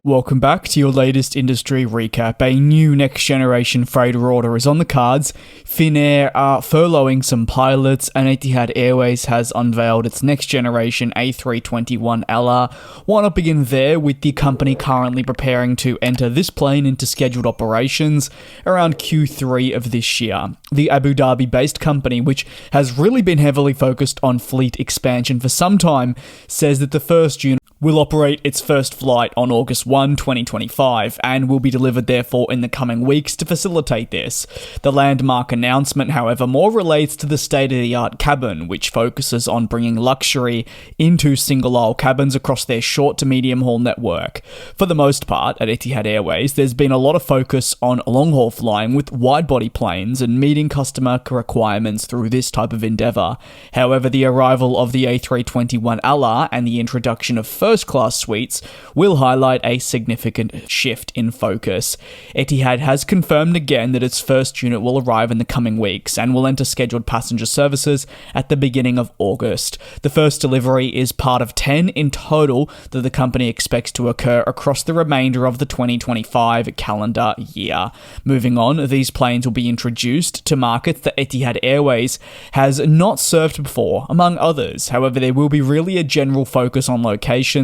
Welcome back to your latest industry recap. A new next-generation freighter order is on the cards. Finnair are furloughing some pilots, and Etihad Airways has unveiled its next-generation A321LR. Why not begin there with the company currently preparing to enter this plane into scheduled operations around Q3 of this year. The Abu Dhabi-based company, which has really been heavily focused on fleet expansion for some time, says that the first unit will operate its first flight on August 1, 2025, and will be delivered therefore in the coming weeks to facilitate this. The landmark announcement, however, more relates to the state-of-the-art cabin, which focuses on bringing luxury into single-aisle cabins across their short to medium-haul network. For the most part, at Etihad Airways, there's been a lot of focus on long-haul flying with wide-body planes and meeting customer requirements through this type of endeavour. However, the arrival of the A321LR and the introduction of first-class suites will highlight a significant shift in focus. Etihad has confirmed again that its first unit will arrive in the coming weeks and will enter scheduled passenger services at the beginning of August. The first delivery is part of 10 in total that the company expects to occur across the remainder of the 2025 calendar year. Moving on, these planes will be introduced to markets that Etihad Airways has not served before, among others. However, there will be really a general focus on locations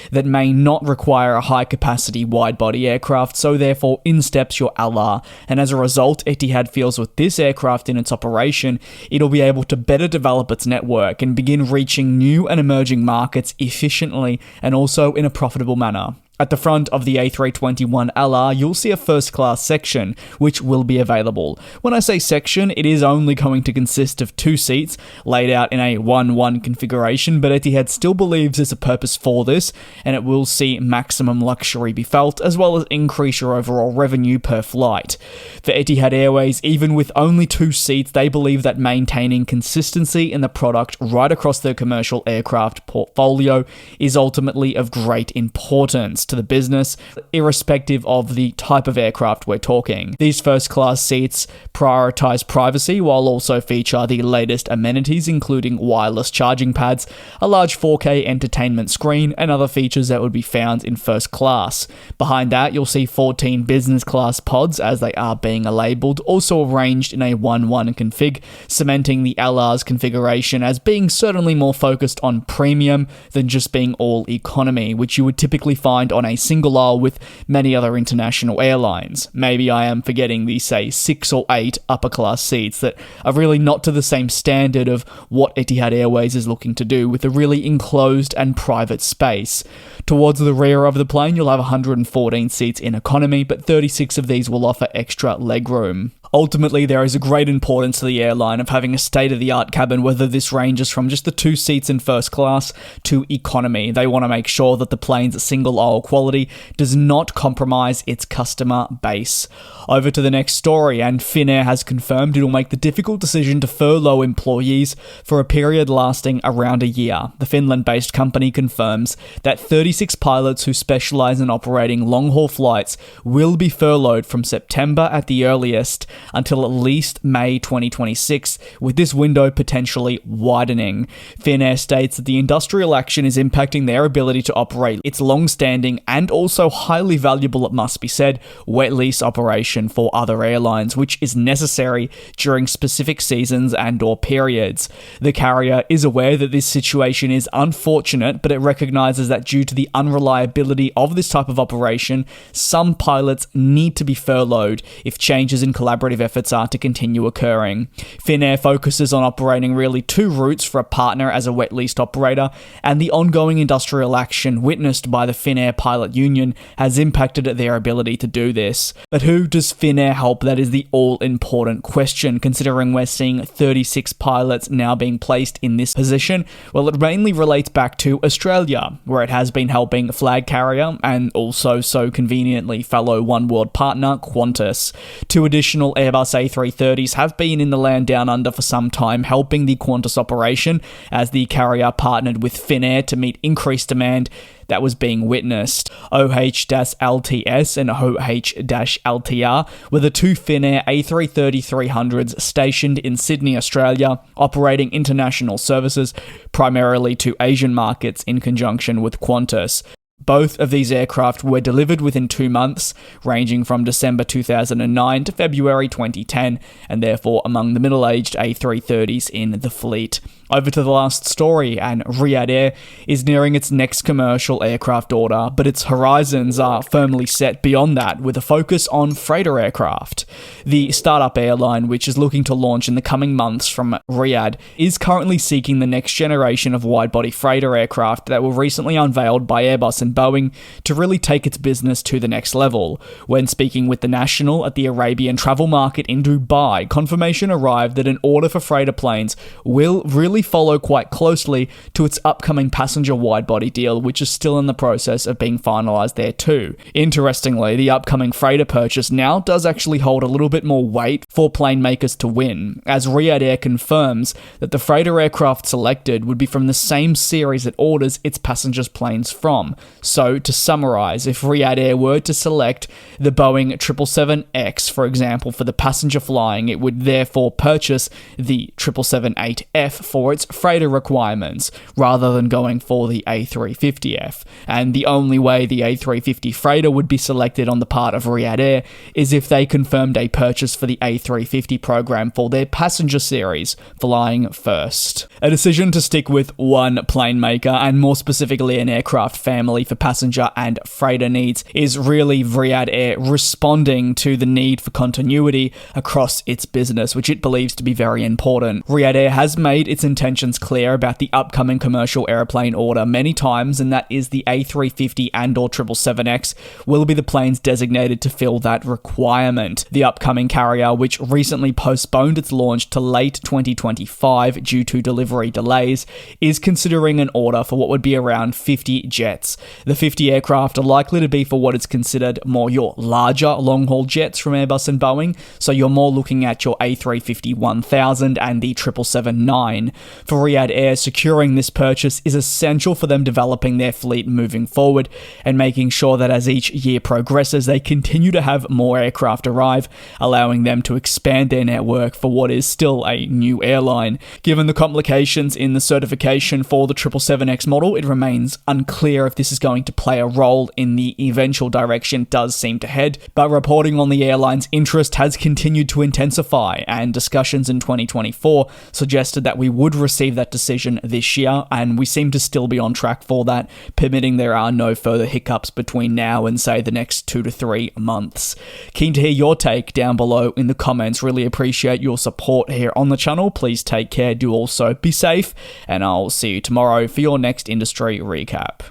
that may not require a high-capacity wide-body aircraft, so therefore in steps your LR, and as a result, Etihad feels with this aircraft in its operation, it'll be able to better develop its network and begin reaching new and emerging markets efficiently and also in a profitable manner. At the front of the A321LR, you'll see a first-class section, which will be available. When I say section, it is only going to consist of 2 seats, laid out in a 1-1 configuration, but Etihad still believes there's a purpose for this, and it will see maximum luxury be felt, as well as increase your overall revenue per flight. For Etihad Airways, even with only 2 seats, they believe that maintaining consistency in the product right across their commercial aircraft portfolio is ultimately of great importance to the business, irrespective of the type of aircraft we're talking. These first-class seats prioritize privacy while also feature the latest amenities, including wireless charging pads, a large 4K entertainment screen, and other features that would be found in first class. Behind that, you'll see 14 business class pods, as they are being labelled, also arranged in a 1-1 config, cementing the LR's configuration as being certainly more focused on premium than just being all economy, which you would typically find on a single aisle with many other international airlines. Maybe I am forgetting the, say, 6 or 8 upper class seats that are really not to the same standard of what Etihad Airways is looking to do with a really enclosed and private space. Towards the rear of the plane, you'll have 114 seats in economy, but 36 of these will offer extra legroom. Ultimately, there is a great importance to the airline of having a state-of-the-art cabin, whether this ranges from just the 2 seats in first class to economy. They want to make sure that the plane's single-aisle quality does not compromise its customer base. Over to the next story, and Finnair has confirmed it will make the difficult decision to furlough employees for a period lasting around a year. The Finland-based company confirms that 36 pilots who specialize in operating long-haul flights will be furloughed from September at the earliest until at least May 2026, with this window potentially widening. Finnair states that the industrial action is impacting their ability to operate its long-standing and also highly valuable, it must be said, wet lease operation for other airlines, which is necessary during specific seasons and/or periods. The carrier is aware that this situation is unfortunate, but it recognizes that due to the unreliability of this type of operation, some pilots need to be furloughed if changes in collaborative efforts are to continue occurring. Finnair focuses on operating really 2 routes for a partner as a wet leased operator, and the ongoing industrial action witnessed by the Finnair Pilot Union has impacted their ability to do this. But who does Finnair help? That is the all-important question, considering we're seeing 36 pilots now being placed in this position. Well, it mainly relates back to Australia, where it has been helping flag carrier and also so conveniently fellow oneworld partner Qantas. 2 additional Airbus A330s have been in the land down under for some time, helping the Qantas operation as the carrier partnered with Finnair to meet increased demand that was being witnessed. OH-LTS and OH-LTR were the 2 Finnair A330-300s stationed in Sydney, Australia, operating international services primarily to Asian markets in conjunction with Qantas. Both of these aircraft were delivered within 2 months, ranging from December 2009 to February 2010, and therefore among the middle-aged A330s in the fleet. Over to the last story, and Riyadh Air is nearing its next commercial aircraft order, but its horizons are firmly set beyond that, with a focus on freighter aircraft. The startup airline, which is looking to launch in the coming months from Riyadh, is currently seeking the next generation of wide-body freighter aircraft that were recently unveiled by Airbus and Boeing to really take its business to the next level. When speaking with The National at the Arabian travel market in Dubai, confirmation arrived that an order for freighter planes will really follow quite closely to its upcoming passenger wide-body deal, which is still in the process of being finalised there too. Interestingly, the upcoming freighter purchase now does actually hold a little bit more weight for plane makers to win, as Riyadh Air confirms that the freighter aircraft selected would be from the same series it orders its passengers planes from. So, to summarise, if Riyadh Air were to select the Boeing 777X, for example, for the passenger flying, it would therefore purchase the 777-8F for its freighter requirements, rather than going for the A350F. And the only way the A350 freighter would be selected on the part of Riyadh Air is if they confirmed a purchase for the A350 program for their passenger series, flying first. A decision to stick with one plane maker, and more specifically an aircraft family for passenger and freighter needs, is really Riyadh Air responding to the need for continuity across its business, which it believes to be very important. Riyadh Air has made its intentions clear about the upcoming commercial airplane order many times, and that is the A350 and or 777X will be the planes designated to fill that requirement. The upcoming carrier, which recently postponed its launch to late 2025 due to delivery delays, is considering an order for what would be around 50 jets. The 50 aircraft are likely to be for what is considered more your larger long-haul jets from Airbus and Boeing, so you're more looking at your A350-1000 and the 777-9. For Riyadh Air, securing this purchase is essential for them developing their fleet moving forward and making sure that as each year progresses, they continue to have more aircraft arrive, allowing them to expand their network for what is still a new airline. Given the complications in the certification for the 777X model, it remains unclear if this is going to play a role in the eventual direction it does seem to head, but reporting on the airline's interest has continued to intensify, and discussions in 2024 suggested that we would receive that decision this year, and we seem to still be on track for that, permitting there are no further hiccups between now and say the next 2 to 3 months. Keen to hear your take down below in the comments. Really appreciate your support here on the channel. Please take care, do also be safe, and I'll see you tomorrow for your next industry recap.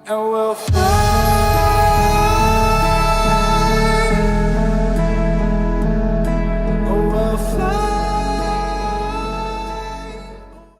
And we'll